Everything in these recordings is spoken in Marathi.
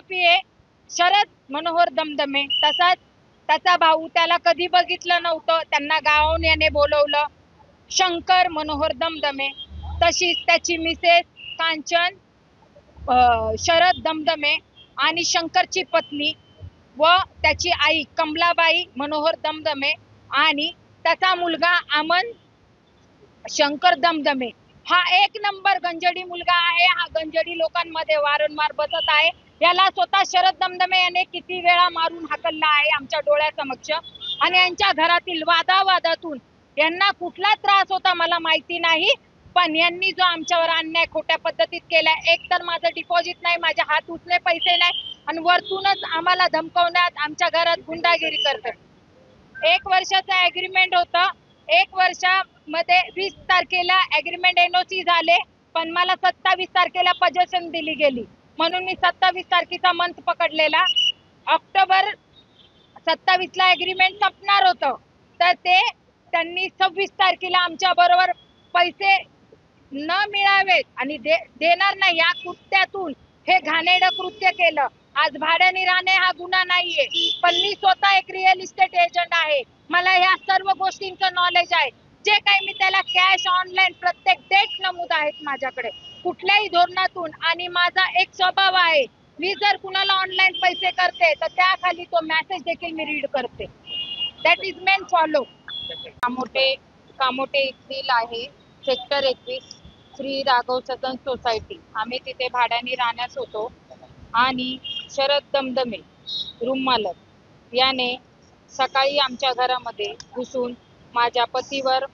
आरोपी आहे शरद मनोहर दमदमे, तसाच त्याचा भाऊ, त्याला कधी बघितलं नव्हतं, त्यांना गावाहून याने बोलवलं, शंकर मनोहर दमदमे. तशीच त्याची मिसेस कांचन शरद दमदमे आणि शंकरची पत्नी व त्याची आई कमलाबाई मनोहर दमदमे आणि त्याचा मुलगा अमन शंकर दमदमे. हा एक नंबर गंजडी मुलगा आहे. हा गंजडी लोकांमध्ये वारंवार बसत आहे. याला स्वतः शरद दमदमे याने किती वेळा मारून हाकलला आहे आमच्या डोळ्यासमक्ष. आणि यांच्या घरातील वादावादातून यांना कुठला त्रास होता मला माहिती नाही, पण यांनी जो आमच्यावर अन्याय खोट्या पद्धतीत केलाय, एक तर माझं डिपॉझिट नाही, माझ्या हात उचले पैसे नाही, आणि वरतूनच आम्हाला धमकवण्यात, आमच्या घरात गुंडागिरी करतात. 1 वर्षाचं ऍग्रीमेंट होतं. 1 वर्षामध्ये 20 तारखेला ऍग्रीमेंट एनओसी झाले, पण मला 27 तारखेला पोझिशन दिली गेली, म्हणून मी 27 तारखेचा मंथ पकडलेला. ऑक्टोबर 27 ला ऍग्रीमेंट संपणार होतं, तर ते त्यांनी 26 तारखेला आमच्या बरोबर पैसे न मिळावेत आणि देणार नाही या कृत्यातून हे घाणेरडं कृत्य केलं. आज भाड्याने राहणे हा गुन्हा नाहीये, पण मी स्वतः एक रिअल इस्टेट एजंट आहे. मला ह्या सर्व गोष्टींचं नॉलेज आहे. जे काही मी त्याला कॅश ऑनलाईन प्रत्येक डेट नमूद आहेत माझ्याकडे कुठल्याही धोरणातून. आणि माझा एक स्वभाव आहे, मी जर कुणाला ऑनलाईन पैसे करते तर त्याखाली तो मेसेज देखील मी रीड करते. That is main follow. Kamothe येथील आहे, सेक्टर 21, श्री राघव सदन सोसायटी. आम्ही तिथे भाड्याने राहण्यास होतो आणि शरद दमदमे रूम मालक याने सकाळी आमच्या घरामध्ये घुसून माझ्या पतीवर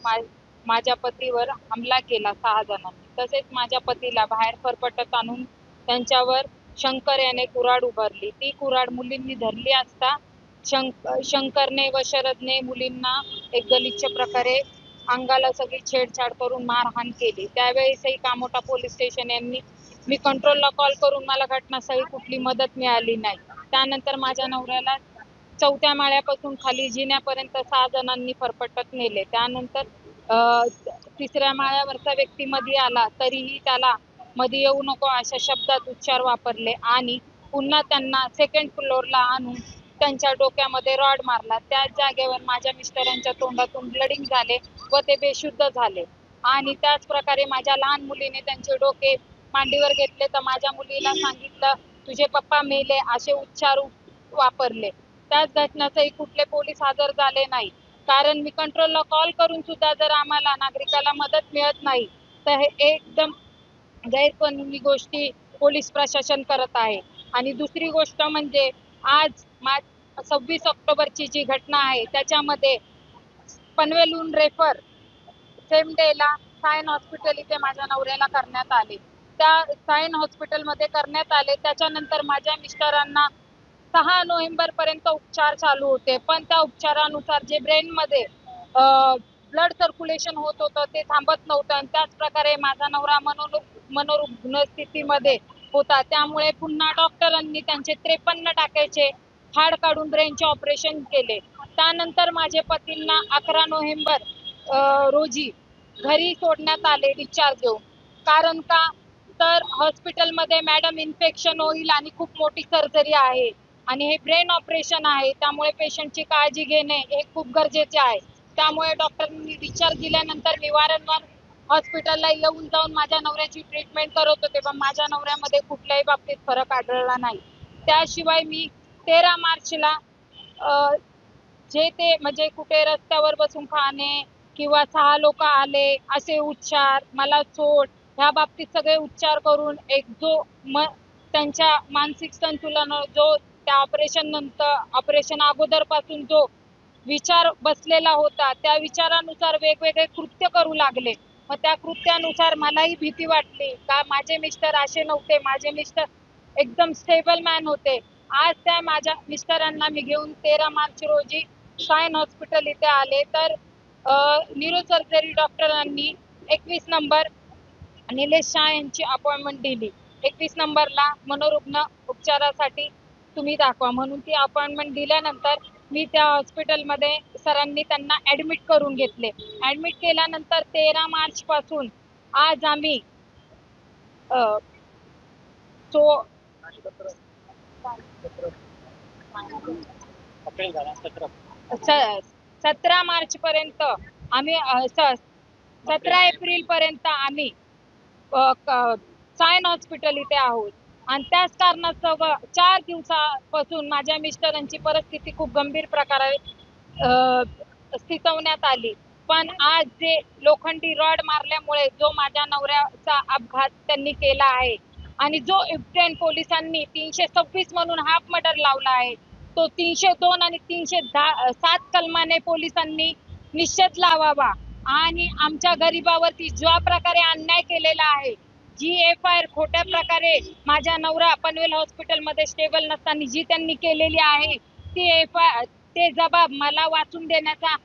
हमला केला 6 जणांनी. तसेच माझ्या पतीला बाहेर फरफटत आणून त्यांच्यावर शंकर याने कुऱ्हाड उभारली. ती कुऱ्हाड मुलींनी धरली असता शंकरने व शरदने मुलींना एक गलिच्छ प्रकारे अंगाला सगळी छेडछाड करून मारहाण केली. त्यावेळेसही कामोठा पोलीस स्टेशन यांनी मी कंट्रोलला कॉल करून मला घटनास्थळी कुठली मदत मिळाली नाही. त्यानंतर माझ्या नवऱ्याला 4थ्या माळ्यापासून खाली जिन्यापर्यंत 6 जणांनी फरफटत नेले. त्यानंतर 3ऱ्या माळ्यावरचा व्यक्ती मध्ये आला तरीही त्याला मध्ये येऊ नको अशा शब्दात उच्चार वापरले आणि पुन्हा त्यांना 2nd फ्लोअरला आणून त्यांच्या डोक्यामध्ये रॉड मारला. त्याच जागेवर माझ्या मिस्टरांच्या तोंडातून ब्लडिंग झाले व ते बेशुद्ध झाले. आणि त्याच प्रकारे माझ्या लहान मुलीने त्यांचे डोके मांडीवर घेतले तर माझ्या मुलीला सांगितलं तुझे पप्पा मेले असे उच्चार वापरले. त्याच घटनास्थळी कुठले पोलीस हजर झाले नाही, कारण मी कंट्रोलला कॉल करून सुद्धा जर आम्हाला नागरिकाला मदत मिळत नाही तर हे एकदम गैरकानूनी गोष्टी पोलीस प्रशासन करत आहे. आणि दुसरी गोष्ट म्हणजे आज 26 ऑक्टोबरची जी घटना आहे त्याच्यामध्ये पनवेलहून रेफर सेम डेला सायन हॉस्पिटल इथे माझ्या नवऱ्याला करण्यात आले. त्या सायन हॉस्पिटलमध्ये करण्यात आले. त्याच्यानंतर माझ्या मिस्टरांना 6 नोव्हेंबर पर्यंत उपचार चालू होते, पण त्या उपचारानुसार जे ब्रेनमध्ये ब्लड सर्क्युलेशन होत होतं ते थांबत नव्हतं. आणि त्याच प्रकारे माझा नवरा मनोरुग्ण स्थितीमध्ये होता. त्यामुळे पुन्हा डॉक्टरांनी त्यांचे 53 टाक्याचे हाड काढून ब्रेनचे ऑपरेशन केले. त्यानंतर माझे पतींना 11 नोव्हेंबर रोजी घरी सोडण्यात आले डिस्चार्ज घेऊन. कारण का तर हॉस्पिटलमध्ये मॅडम इन्फेक्शन होईल आणि खूप मोठी सर्जरी आहे आणि हे ब्रेन ऑपरेशन आहे, त्यामुळे पेशंटची काळजी घेणे हे खूप गरजेचे आहे. त्यामुळे डॉक्टरांनी डिस्चार्ज दिल्यानंतर मी वारंवार हॉस्पिटलला येऊन जाऊन माझ्या नवऱ्याची ट्रीटमेंट करत होते, पण माझ्या नवऱ्यामध्ये कुठल्याही बाबतीत फरक आढळला नाही. त्याशिवाय मी 13 मार्चला जे ते म्हणजे कुठे रस्त्यावर बसून खाणे किंवा 6 लोक आले असे उच्चार, मला चोट, ह्या बाबतीत सगळे उच्चार करून एक जो त्यांच्या मानसिक संतुलन जो त्या ऑपरेशन अगोदरपासून जो विचार बसलेला होता त्या विचारानुसार वेगवेगळे कृत्य करू लागले. मग त्या कृत्यानुसार मलाही भीती वाटली का माझे मिस्टर असे नव्हते, माझे मिस्टर एकदम स्टेबल मॅन होते. आज त्या माझ्या मिस्टरांना मी घेऊन 13 मार्च रोजी सायन हॉस्पिटल इथे आले तर न्यूरोसर्जरी डॉक्टरांनी 21 नंबर निलेश शाह यांची अपॉइंटमेंट दिली. 21 नंबरला मनोरुग्ण उपचारासाठी तुम्ही दाखवा म्हणून ती अपॉइंटमेंट दिल्यानंतर मी त्या हॉस्पिटलमध्ये सरांनी त्यांना ऍडमिट करून घेतले. ऍडमिट केल्यानंतर 13 मार्च पासून आज आम्ही 17 मार्च पर्यंत आम्ही 17 एप्रिल पर्यंत आम्ही सायन हॉस्पिटल इथे आहोत आणि त्याच कारणास्तव 4 दिवसापासून माझ्या मिस्टरांची परिस्थिती खूप गंभीर प्रकारे स्थितवण्यात आली. पण आज जे लोखंडी रॉड मारल्यामुळे जो माझ्या नवऱ्याचा अपघात त्यांनी केला आहे आणि जो युक्रेन पोलिसांनी 326 म्हणून हाफ मर्डर लावला आहे, तो 302 आणि 307 कलमाने पोलिसांनी निषेध लावावा आणि आमच्या गरिबावरती ज्या प्रकारे अन्याय केलेला आहे, जी FIR खोट्या प्रकारे माझ्या नवरा पनवेल हॉस्पिटलमध्ये स्टेबल नसताना जी त्यांनी केलेली आहे, ती FIR ते जबाब मला वाचून देण्याचा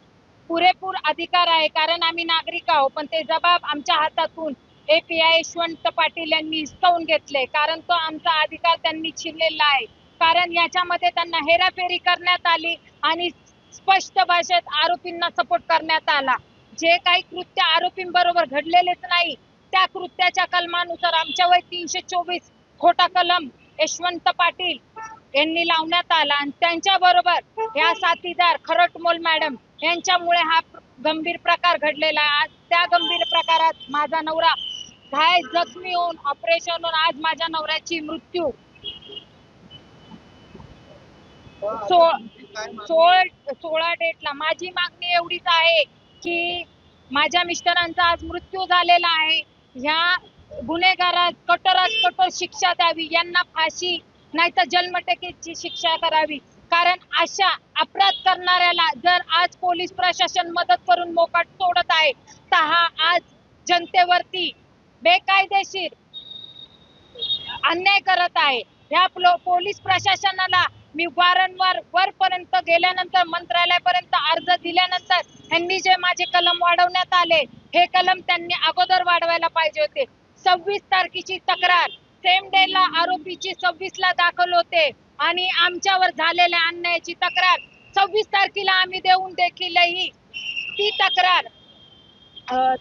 पुरेपूर अधिकार आहे, कारण आम्ही नागरिक आहोत. पण ते जबाब आमच्या हातातून API यशवंत पाटील यांनी हिसकावून घेतले, कारण तो आमचा अधिकार त्यांनी छिनलेला आहे. कारण याच्यामध्ये त्यांना हेराफेरी करण्यात आली आणि स्पष्ट भाषेत आरोपींना सपोर्ट करण्यात आला. जे काही कृत्य आरोपींबरोबर घडलेलेच नाही, त्या कृत्याच्या कलमानुसार आमच्यावर 324 खोटा कलम यशवंत पाटील यांनी लावण्यात आला आणि त्यांच्याबरोबर या साथीदार खरटमोल मॅडम यांच्यामुळे हा गंभीर प्रकार घडलेला आहे. आज त्या गंभीर प्रकारात माझा नवरा घायल जखमी होऊन ऑपरेशन होऊन आज माझ्या नवऱ्याची मृत्यू 16 डेटला. माझी मागणी एवढीच आहे की माझ्या मिस्टरांचा आज मृत्यू झालेला आहे, ह्या गुन्हेगारात कठोरात कठोर शिक्षा द्यावी, यांना फाशी नाही तर जन्मठेपेची शिक्षा करावी. कारण अशा अपराध करणाऱ्याला जर आज पोलीस प्रशासन मदत करून मोकाट सोडत आहे, तर हा आज जनतेवरती बेकायदेशीर अन्याय करत आहे. ह्या पोलीस प्रशासनाला मी वारंवार वरपर्यंत गेल्यानंतर मंत्रालयापर्यंत अर्ज दिल्यानंतर यांनी जे माझे कलम वाढवण्यात आले, हे कलम त्यांनी अगोदर वाढवायला पाहिजे होते. 26 तारखेची तक्रार सेम डेला आरोपीची 26 ला दाखल होते आणि आमच्यावर झालेल्या अन्यायाची तक्रार 26 तारखेला आम्ही देऊन देखीलही ती तक्रार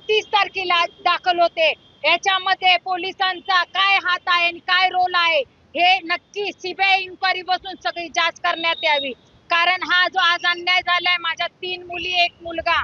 30 तारखेला दाखल होते. याच्यामध्ये पोलिसांचा काय हात आहे आणि काय रोल आहे हे नक्की CBI इन्क्वायरी बसून सगळी जांच करण्यात यावी. कारण हा जो आज अन्याय झालाय, माझ्या 3 मुली 1 मुलगा,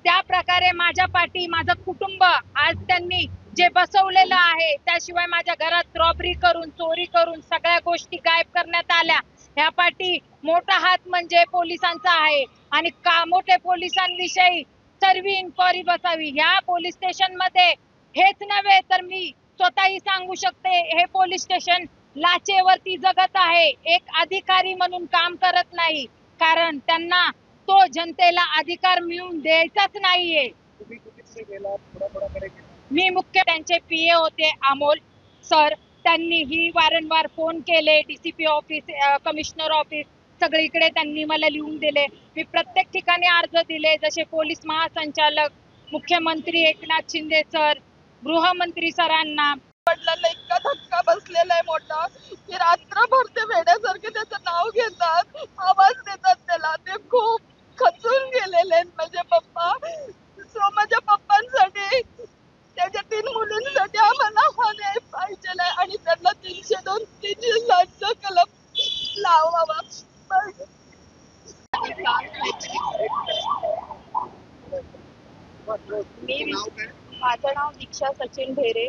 त्या प्रकारे माझ्या पाठी माझं कुटुंब आज त्यांनी जे बसवलेलं आहे, त्याशिवाय माझ्या घरात रॉबरी करून चोरी करून सगळ्या गोष्टी गायब करण्यात आल्या. ह्या पाठी मोठा हात म्हणजे पोलिसांचा आहे आणि मोठे पोलिसांविषयी सर्व इन्क्वायरी बसावी. ह्या पोलीस स्टेशन मध्ये हेच नव्हे तर मी स्वतःही सांगू शकते, हे पोलीस स्टेशन लाचेवरती जगत आहे. एक अधिकारी म्हणून काम करत नाही, कारण त्यांना तो जनतेला अधिकार मिळवून द्यायचाच नाहीये. मी मुख्य त्यांचे PA होते अमोल सर, त्यांनीही वारंवार फोन केले, DCP ऑफिस, कमिशनर ऑफिस, सगळीकडे त्यांनी मला लिहून दिले. मी प्रत्येक ठिकाणी अर्ज दिले, जसे पोलीस महासंचालक, मुख्यमंत्री एकनाथ शिंदे सर, गृहमंत्री सरांना. वडिलांना इतका धक्का बसलेला आहे मोठा की रात्रभर ते वेड्यासारखे त्याचं नाव घेतात, आवाज देतात त्याला. ते खूप खचून गेलेले आहेत माझे पप्पा. सो माझ्या पप्पांसाठी, त्याच्या 3 मुलींसाठी आम्हाला हा न्याय पाहिजे आणि त्यांना 302 307 कलम लावावा. माझं नाव दीक्षा सचिन ढेरे.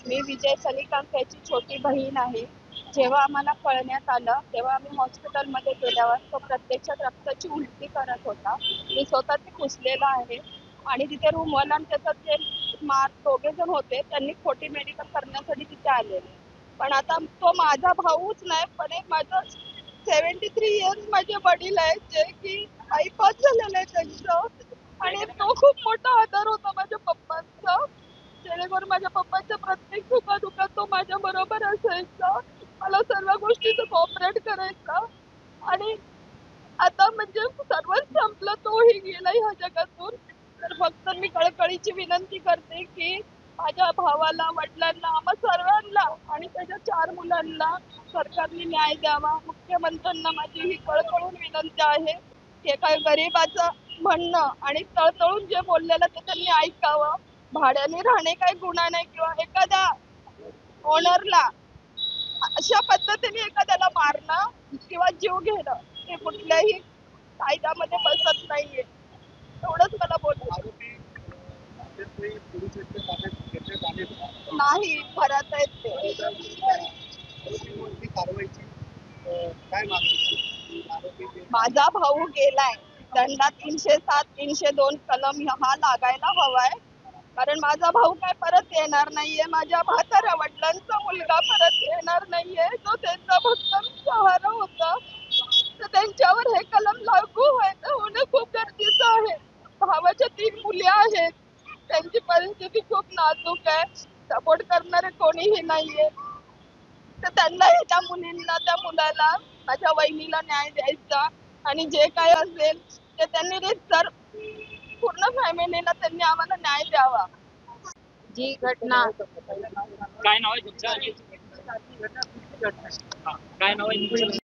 मी विजय सलिकांत याची छोटी बहीण आहे. जेव्हा आम्हाला कळण्यात आलं तेव्हा आम्ही हॉस्पिटलमध्ये गेल्यावर तो प्रत्यक्षात रक्ताची उलटी करत होता. मी स्वतः ते पुसलेलं आहे आणि तिथे रूमवाला आणि त्याचा जे दोघे जण होते, त्यांनी खोटी मेडिकल करण्यासाठी तिथे आलेले. पण आता तो माझा भाऊच नाही, पण एक माझं 73 इयर्स माझे वडील आहेत, जे की बायपास झालेलं आहे त्यांचं, आणि तो खूप मोठा आधार होता माझ्या पप्पांचा. जेणेकरून माझ्या पप्पांच्या प्रत्येक सुखादुखात तो माझ्या बरोबर असायचा, मला सर्व गोष्टीचं कॉपरेट करायचा. आणि आता म्हणजे सर्वच संपलं, तोही गेला ह्या जगातून. तर फक्त मी कळकळीची विनंती करते की माझ्या भावाला, वडिलांना, आम्हा सर्वांना आणि त्याच्या 4 मुलांना सरकारने न्याय द्यावा. मुख्यमंत्र्यांना माझी ही कळकळून विनंती आहे की काय गरिबाचं म्हणणं आणि तळतळून जे बोललेलं ते त्यांनी ऐकावं. भाड्याने राहणे काही गुन्हा नाही, किंवा एखाद्या ओनरला अशा पद्धतीने एखाद्याला मारणं किंवा जीव घेणं हे कुठल्याही कायद्यामध्ये बसत नाहीये. एवढंच मला बोलायचं. नाही घरात आहेत ते. माझा भाऊ गेलाय, त्यांना 307 302 कलम हा लागायला हवाय, कारण माझा भाऊ काय परत येणार नाहीये. माझ्या म्हाताऱ्या वडिलांचा मुलगा परत येणार नाहीये, जो त्यांचा भक्कम सहारा होता. तर त्यांच्यावर हे कलम लागू होणं खूप गरजेचं आहे. भावाच्या 3 मुली आहेत, त्यांची परिस्थिती खूप नाजूक आहे, सपोर्ट करणारे कोणीही नाहीये. तर त्यांनाही त्या मुलींना त्या मुलाला माझ्या वहिनीला न्याय द्यायचा आणि जे काय असेल ते त्यांनी रीतसर पूर्ण फॅमिलीला त्यांनी आम्हाला न्याय द्यावा. जी घटना काय नाव आहे तुमचं? काय नाव आहे तुमचं?